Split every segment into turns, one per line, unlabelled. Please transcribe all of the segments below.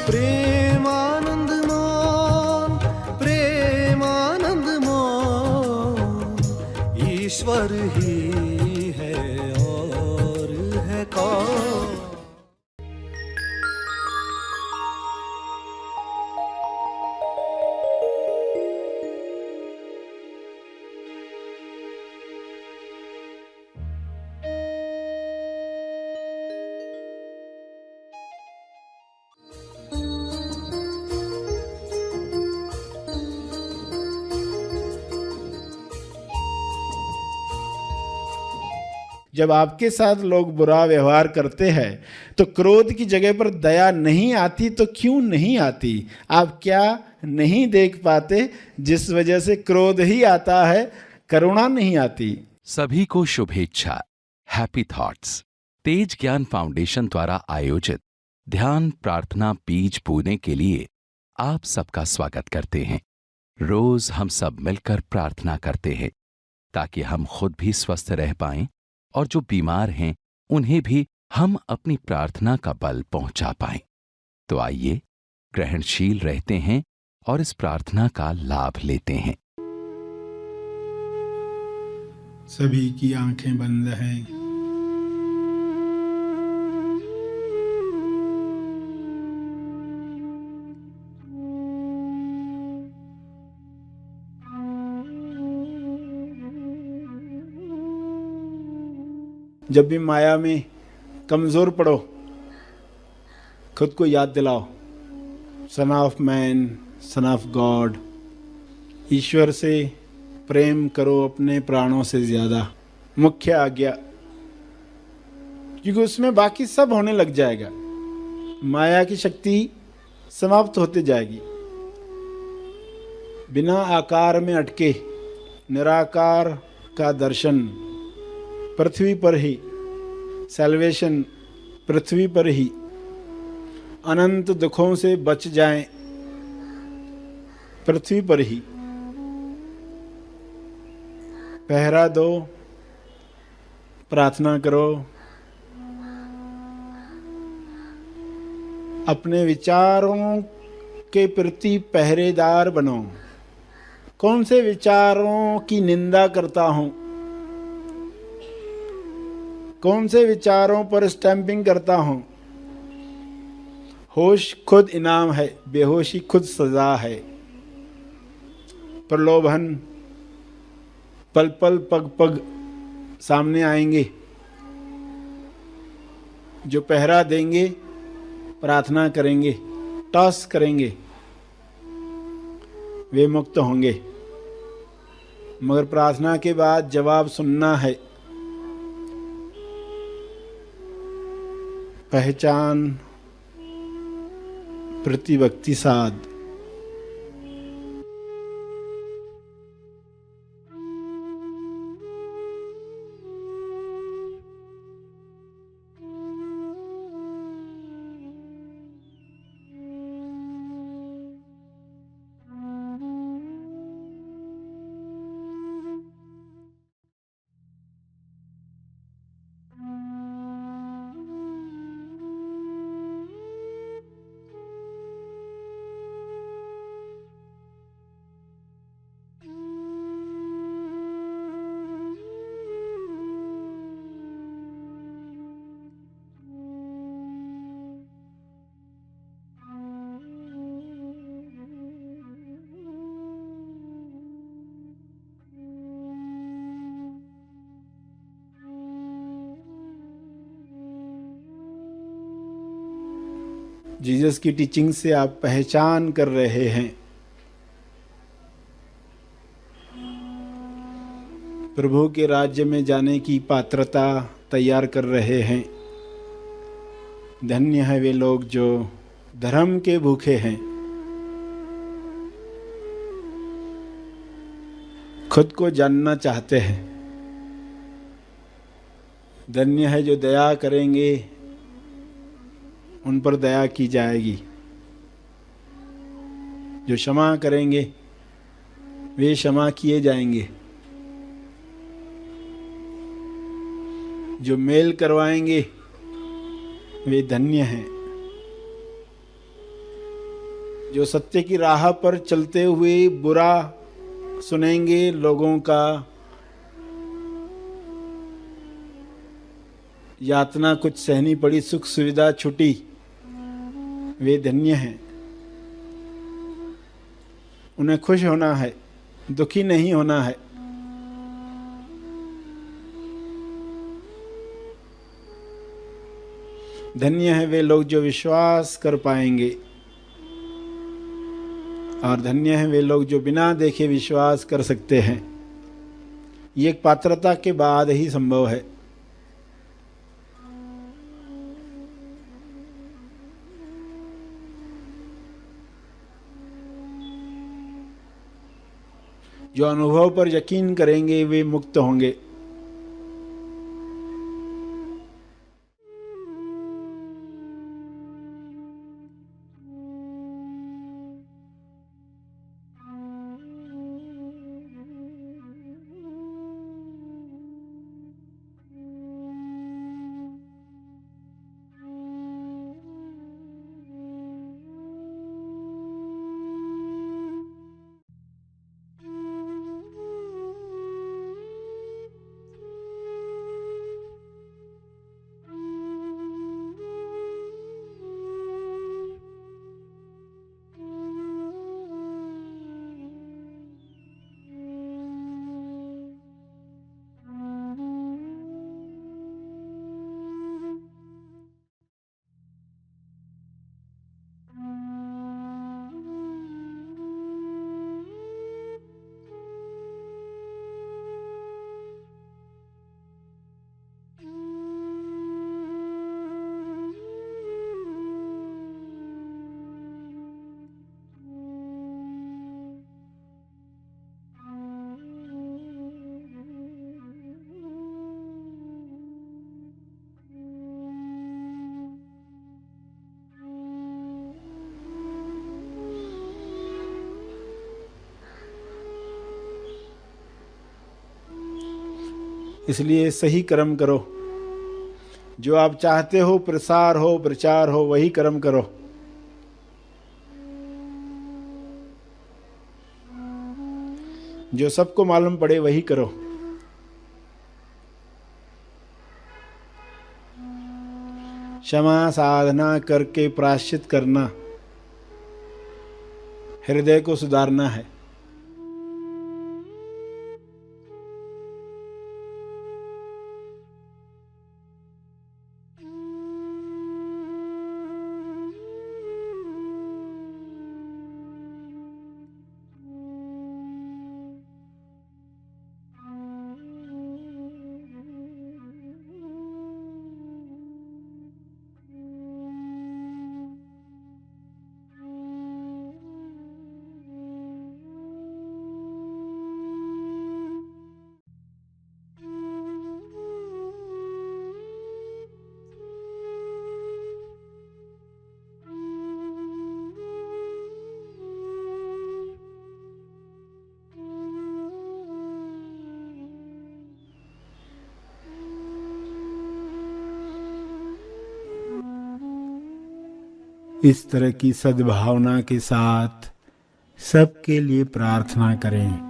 प्रेमानंद मोहन, प्रेमानंद मोहन, ईश्वर ही है और है कौन।
जब आपके साथ लोग बुरा व्यवहार करते हैं तो क्रोध की जगह पर दया नहीं आती, तो क्यों नहीं आती? आप क्या नहीं देख पाते जिस वजह से क्रोध ही आता है, करुणा नहीं आती?
सभी को शुभेच्छा। हैप्पी थॉट्स तेज ज्ञान फाउंडेशन द्वारा आयोजित ध्यान प्रार्थना बीज बोने के लिए आप सबका स्वागत करते हैं। रोज हम सब मिलकर प्रार्थना करते हैं ताकि हम खुद भी स्वस्थ रह पाएं और जो बीमार हैं उन्हें भी हम अपनी प्रार्थना का बल पहुंचा पाएं। तो आइए ग्रहणशील रहते हैं और इस प्रार्थना का लाभ लेते हैं।
सभी की आंखें बंद हैं।
जब भी माया में कमज़ोर पड़ो, खुद को याद दिलाओ, son of man, son of God. ईश्वर से प्रेम करो अपने प्राणों से ज़्यादा, मुख्य आज्ञा, क्योंकि उसमें बाकी सब होने लग जाएगा। माया की शक्ति समाप्त होते जाएगी। बिना आकार में अटके निराकार का दर्शन पृथ्वी पर ही, सैल्वेशन पृथ्वी पर ही। अनंत दुखों से बच जाएं पृथ्वी पर ही। पहरा दो, प्रार्थना करो, अपने विचारों के प्रति पहरेदार बनो। कौन से विचारों की निंदा करता हूं, कौन से विचारों पर स्टैंपिंग करता हूं? होश खुद इनाम है, बेहोशी खुद सजा है। प्रलोभन पल पल पग पग सामने आएंगे। जो पहरा देंगे, प्रार्थना करेंगे, टॉस करेंगे, वे मुक्त होंगे। मगर प्रार्थना के बाद जवाब सुनना है। पहचान, प्रतिभक्ति साध। जीसस की टीचिंग से आप पहचान कर रहे हैं। प्रभु के राज्य में जाने की पात्रता तैयार कर रहे हैं। धन्य है वे लोग जो धर्म के भूखे हैं, खुद को जानना चाहते हैं। धन्य है जो दया करेंगे, उन पर दया की जाएगी। जो क्षमा करेंगे, वे क्षमा किए जाएंगे। जो मेल करवाएंगे, वे धन्य हैं। जो सत्य की राह पर चलते हुए बुरा सुनेंगे, लोगों का यातना कुछ सहनी पड़ी, सुख सुविधा छुटी, वे धन्य हैं। उन्हें खुश होना है, दुखी नहीं होना है। धन्य है वे लोग जो विश्वास कर पाएंगे, और धन्य है वे लोग जो बिना देखे विश्वास कर सकते हैं। ये एक पात्रता के बाद ही संभव है। जो अनुभव पर यकीन करेंगे वे मुक्त होंगे। इसलिए सही कर्म करो। जो आप चाहते हो, प्रसार हो, प्रचार हो, वही कर्म करो। जो सबको मालूम पड़े वही करो। क्षमा साधना करके प्रायश्चित करना हृदय को सुधारना है। इस तरह की सद्भावना के साथ सबके लिए प्रार्थना करें।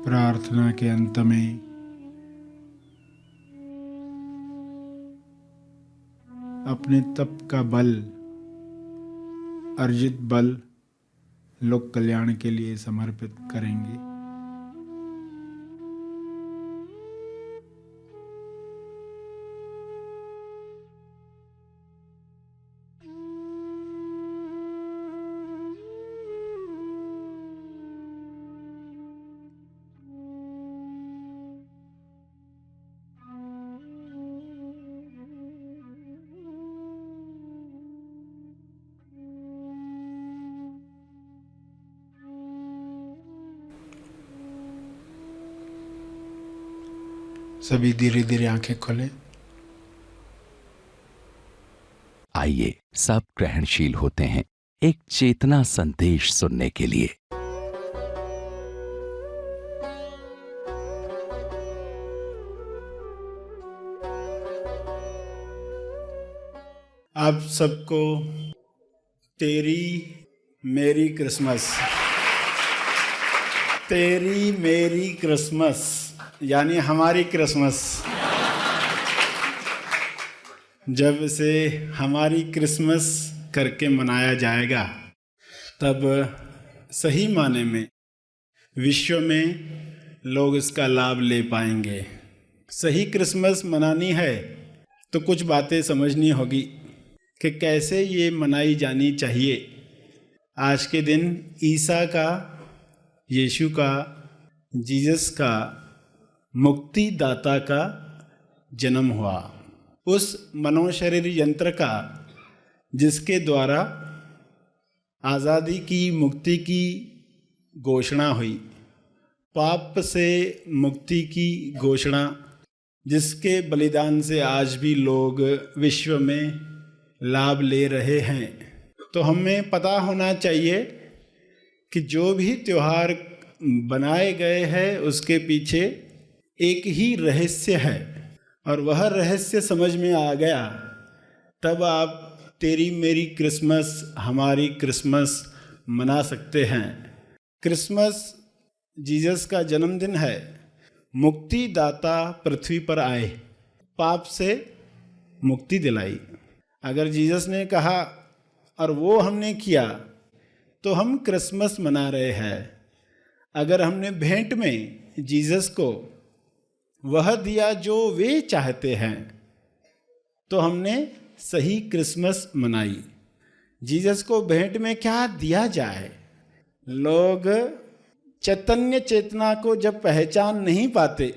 प्रार्थना के अंत में अपने तप का बल, अर्जित बल लोक कल्याण के लिए समर्पित करेंगे।
सभी धीरे धीरे आंखें खोलें।
आइए सब ग्रहणशील होते हैं एक चेतना संदेश सुनने के लिए।
आप सबको तेरी मेरी क्रिसमस। तेरी मेरी क्रिसमस यानी हमारी क्रिसमस। जब से हमारी क्रिसमस करके मनाया जाएगा तब सही माने में विश्व में लोग इसका लाभ ले पाएंगे। सही क्रिसमस मनानी है तो कुछ बातें समझनी होगी कि कैसे ये मनाई जानी चाहिए। आज के दिन ईसा का, यीशु का, जीसस का, मुक्तिदाता का जन्म हुआ। उस मनोशरीर यंत्र का जिसके द्वारा आज़ादी की, मुक्ति की घोषणा हुई, पाप से मुक्ति की घोषणा, जिसके बलिदान से आज भी लोग विश्व में लाभ ले रहे हैं। तो हमें पता होना चाहिए कि जो भी त्यौहार बनाए गए हैं उसके पीछे एक ही रहस्य है, और वह रहस्य समझ में आ गया तब आप तेरी मेरी क्रिसमस, हमारी क्रिसमस मना सकते हैं। क्रिसमस जीसस का जन्मदिन है। मुक्तिदाता पृथ्वी पर आए, पाप से मुक्ति दिलाई। अगर जीसस ने कहा और वो हमने किया तो हम क्रिसमस मना रहे हैं। अगर हमने भेंट में जीसस को वह दिया जो वे चाहते हैं तो हमने सही क्रिसमस मनाई। जीसस को भेंट में क्या दिया जाए? लोग चैतन्य चेतना को जब पहचान नहीं पाते,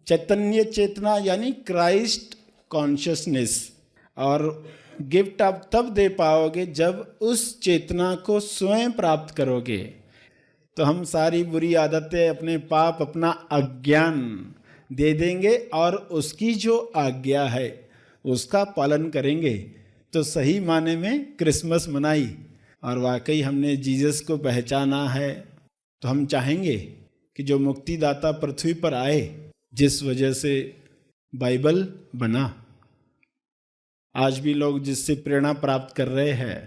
चैतन्य चेतना यानी क्राइस्ट कॉन्शियसनेस, और गिफ्ट आप तब दे पाओगे जब उस चेतना को स्वयं प्राप्त करोगे। तो हम सारी बुरी आदतें, अपने पाप, अपना अज्ञान दे देंगे और उसकी जो आज्ञा है उसका पालन करेंगे। तो सही माने में क्रिसमस मनाई और वाकई हमने जीसस को पहचाना है। तो हम चाहेंगे कि जो मुक्तिदाता पृथ्वी पर आए, जिस वजह से बाइबल बना, आज भी लोग जिससे प्रेरणा प्राप्त कर रहे हैं,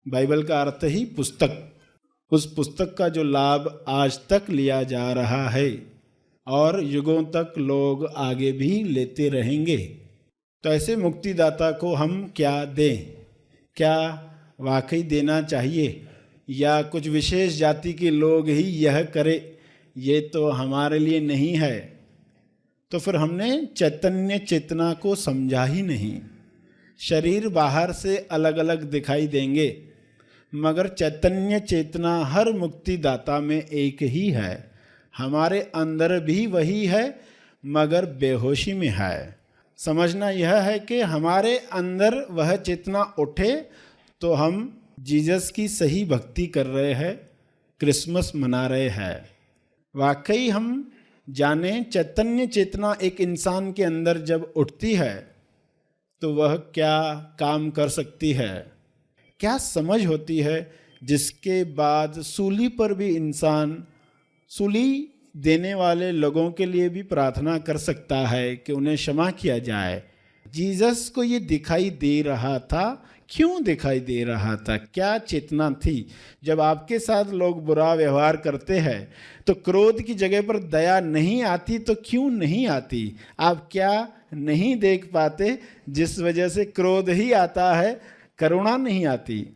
बाइबल का अर्थ ही पुस्तक। उस पुस्तक का जो लाभ आज तक लिया जा रहा है और युगों तक लोग आगे भी लेते रहेंगे। तो ऐसे मुक्तिदाता को हम क्या दें? क्या वाकई देना चाहिए या कुछ विशेष जाति के लोग ही यह करें? ये तो हमारे लिए नहीं है। तो फिर हमने चैतन्य चेतना को समझा ही नहीं। शरीर बाहर से अलग अलग दिखाई देंगे मगर चैतन्य चेतना हर मुक्तिदाता में एक ही है। हमारे अंदर भी वही है मगर बेहोशी में है। समझना यह है कि हमारे अंदर वह चेतना उठे तो हम जीसस की सही भक्ति कर रहे हैं, क्रिसमस मना रहे हैं। वाकई हम जाने चैतन्य चेतना एक इंसान के अंदर जब उठती है तो वह क्या काम कर सकती है, क्या समझ होती है, जिसके बाद सूली पर भी इंसान सूली देने वाले लोगों के लिए भी प्रार्थना कर सकता है कि उन्हें क्षमा किया जाए। जीसस को ये दिखाई दे रहा था। क्यों दिखाई दे रहा था? क्या चेतना थी? जब आपके साथ लोग बुरा व्यवहार करते हैं तो क्रोध की जगह पर दया नहीं आती तो क्यों नहीं आती? आप क्या नहीं देख पाते जिस वजह से क्रोध ही आता है, करुणा नहीं आती?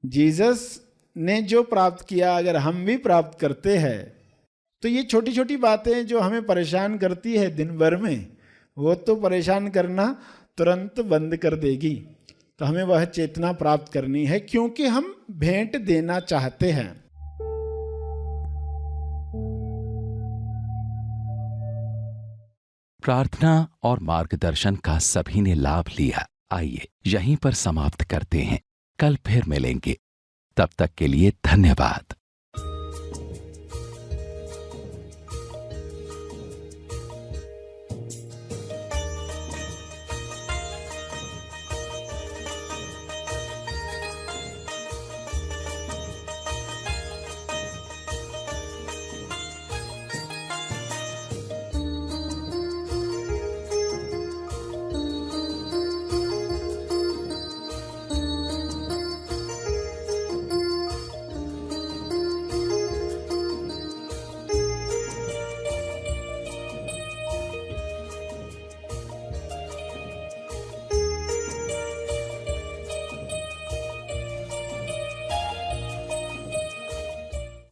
जीसस ने जो प्राप्त किया अगर हम भी प्राप्त करते हैं तो ये छोटी छोटी बातें जो हमें परेशान करती है दिन भर में, वो तो परेशान करना तुरंत बंद कर देगी। तो हमें वह चेतना प्राप्त करनी है क्योंकि हम भेंट देना चाहते हैं।
प्रार्थना और मार्गदर्शन का सभी ने लाभ लिया। आइए यहीं पर समाप्त करते हैं। कल फिर मिलेंगे। तब तक के लिए धन्यवाद।